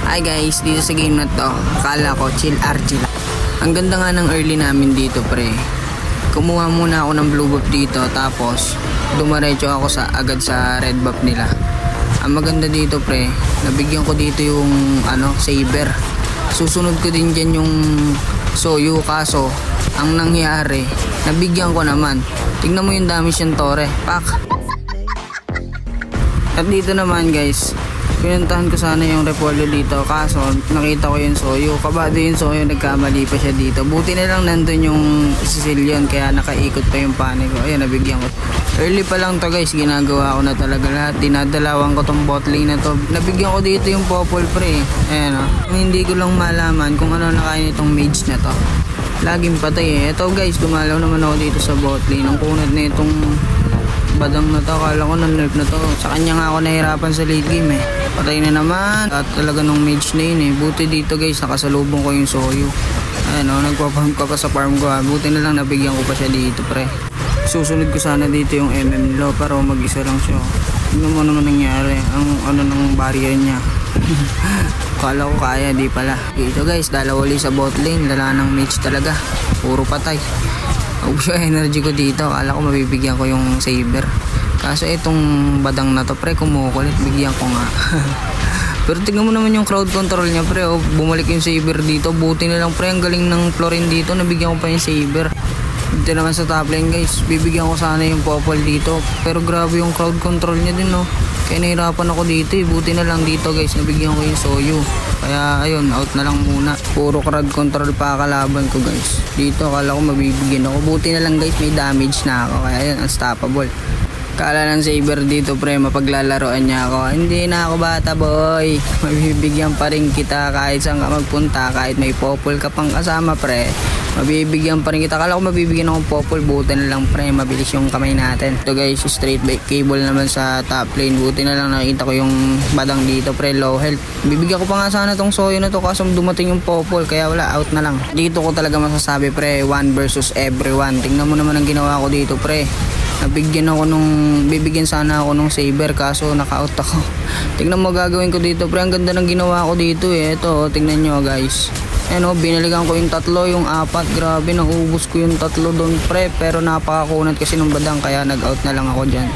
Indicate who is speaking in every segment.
Speaker 1: Hi guys, dito sa game na to, akala ko chill RG lang. Ang ganda nga ng early namin dito pre. Kumuha muna ako ng blue buff dito, tapos dumaretso ako agad sa red buff nila. Ang maganda dito pre, nabigyan ko dito yung saber. Susunod ko din dyan yung soyu, kaso ang nangyari, nabigyan ko naman. Tignan mo yung damage ng tore, pak. At dito naman guys, pinuntahan ko sana yung repolyo dito, kaso nakita ko yung soyu. Kabado yung soyu, nagkamali pa siya dito. Buti na lang nandun yung Sicilian, kaya nakaikot pa yung pane ko. Ayan, nabigyan ko. Early pa lang to guys, ginagawa ko na talaga lahat. Dinadalawan ko tong bot lane na to. Nabigyan ko dito yung popol pre. Ayan o. Hindi ko lang malaman kung ano nakain itong mage na to. Laging patay eh. Ito guys, gumalaw naman ako dito sa bot lane. Ang kunad na itong badang na to, akala ko na-nerf na to. Sa kanya nga ako nahirapan sa late game eh. Patay na naman. At talaga nung mage na yun eh. Buti dito guys, nakasalubong ko yung soyu. Ayan o, nagpa-farm ko pa sa farm ko ha. Buti na lang nabigyan ko pa siya dito pre. Susunod ko sana dito yung MM low, pero mag-isa lang siya. Tignan mo naman nangyari. Ang ng barrier niya. Akala ko kaya, di pala. Dito guys, dalawali sa bot lane. Dala ng mage talaga. Puro patay. Ubus yung energy ko dito. Akala ko mabibigyan ko yung saber. Kaso itong badang na to pre, kumukulit. Bigyan ko nga. Pero tingnan mo naman yung crowd control niya pre. Oh, bumalik yung saber dito. Buti na lang pre, ang galing ng Florin dito. Nabigyan ko pa yung saber. Dito naman sa top lane guys, bibigyan ko sana yung popol dito. Pero grabe yung crowd control niya din no. Kaya nahirapan ako dito eh. Buti na lang dito guys, nabigyan ko yung soyu. Kaya ayun, out na lang muna. Puro crowd control pa kalaban ko guys. Dito akala ko mabibigyan ako. Buti na lang guys, may damage na ako. Kaya ayun, unstoppable. Kala ng saber dito pre, mapaglalaroan niya ako. Hindi na ako bata boy. Mabibigyan pa rin kita kahit saan ka magpunta. Kahit may popol ka pang kasama pre, mabibigyan pa rin kita. Kala ko mabibigyan akong popol. Buti na lang pre, mabilis yung kamay natin. Ito guys, straight back cable naman sa top lane. Buti na lang nakita ko yung badang dito pre, low health. Bibigyan ko pa nga sana tong soyo na to, kaso dumating yung popol. Kaya wala, out na lang. Dito ko talaga masasabi pre, one versus everyone. Tingnan mo naman ang ginawa ko dito pre. Bibigyan sana ako nung saber, kaso naka-out ako. Tingnan mo gagawin ko dito pre, ang ganda ng ginawa ko dito eh. Ito, tingnan nyo guys. Ayan o, binalikan ko yung tatlo, yung apat. Grabe, naubos ko yung tatlo doon pre. Pero napakakunat kasi ng badang, kaya nag-out na lang ako dyan.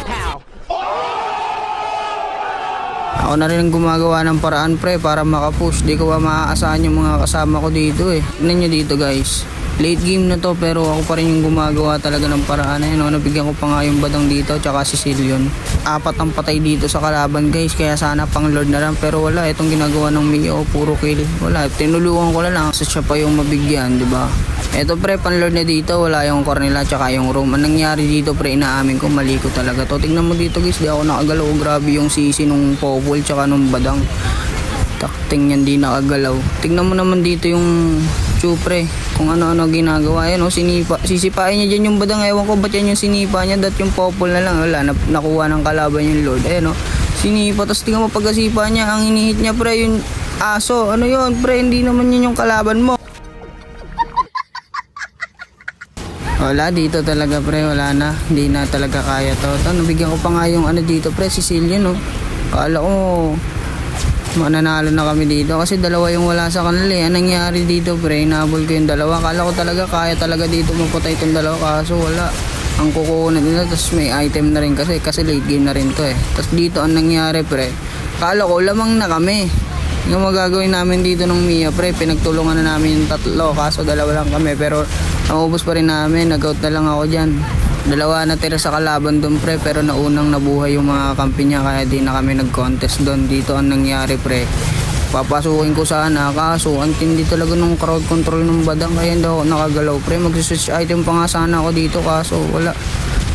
Speaker 1: Ako na rin ang gumagawa ng paraan pre para makapush. Di ko ba maaasahan yung mga kasama ko dito eh. Tingnan nyo dito guys, late game na to, pero ako pa rin yung gumagawa talaga ng paraan. Ayun, nabigyan ko pa nga yung badang dito, tsaka Sicilian. Apat ang patay dito sa kalaban guys, kaya sana pang lord na lang. Pero wala, itong ginagawa ng Mio, puro kill. Wala, tinulungan ko lang kasi siya pa yung mabigyan, di ba? Eto pre, pan lord na dito, wala yung Cornela tsaka yung room. Ang nangyari dito pre, inaamin ko, mali ko talaga to. Tingnan mo dito guys, di ako nakagalaw. Grabe yung sisi nung popol tsaka nung badang. Takting yan, di nakagalaw. Tingnan mo naman dito yung Chupre, kung ano-ano ginagawa. Ayan o, sisipain niya dyan yung badang. Ewan ko ba't yan yung sinipa niya, dat yung popol na lang. Wala, nakuha ng kalaban yung lord. Ayan o, sinipa. Tapos tingnan mo pagkasipa niya, ang hinihit niya pre, yung aso. Ano yun pre, hindi naman yun yung kalaban mo. Wala, dito talaga pre, wala na. Hindi na talaga kaya to. Nabigyan ko pa nga yung dito pre, Sicilian no. Kala ko mananalo na kami dito kasi dalawa yung wala sa kanila eh. Anong nangyari dito pre, nabol ko yung dalawa. Kala ko talaga kaya talaga dito mapatay itong dalawa, kaso wala. Ang kukunan nila, tapos may item na rin kasi late game na rin to eh. Tapos dito ang nangyari pre, kala ko lamang na kami. Yung magagawin namin dito ng Mia pre, pinagtulungan na namin yung tatlo, kaso dalawa lang kami. Pero naubos pa rin namin, nag-out na lang ako dyan. Dalawa na tira sa kalaban doon pre, pero naunang nabuhay yung mga kampi niya, kaya di na kami nag-contest doon. Dito ang nangyari pre, papasukin ko sana, kaso ang tindi talaga nung crowd control ng badang, kaya hindi ako nakagalaw pre. Mag-switch item pa nga sana ako dito, kaso wala,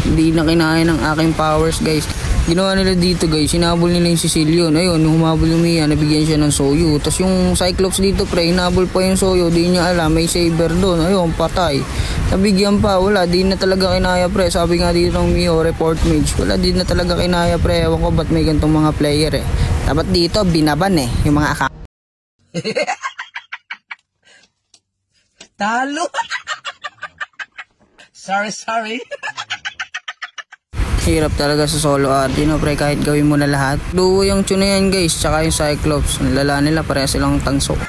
Speaker 1: hindi na kinaya ng aking powers guys. Ginawa nila dito guys, sinabol nila yung Sicilian. Ayun, humabol yung Mia, nabigyan siya ng soyu. Tapos yung Cyclops dito pre, hinabol pa yung soyu, di niya alam, may saber doon. Ayun, patay. Nabigyan pa, wala, di na talaga kinaya pre. Sabi nga dito ng Mio, report mage, wala, di na talaga kinaya pre. Ewan ko ba't may gantong mga player eh. Dapat dito, binaban eh, yung mga account.
Speaker 2: Talo. Sorry.
Speaker 1: Hirap talaga sa solo RG, no pre, kahit gawin mo na lahat. Duo yung tune na yan guys, tsaka yung Cyclops. Ang lala nila, pareha silang tanso.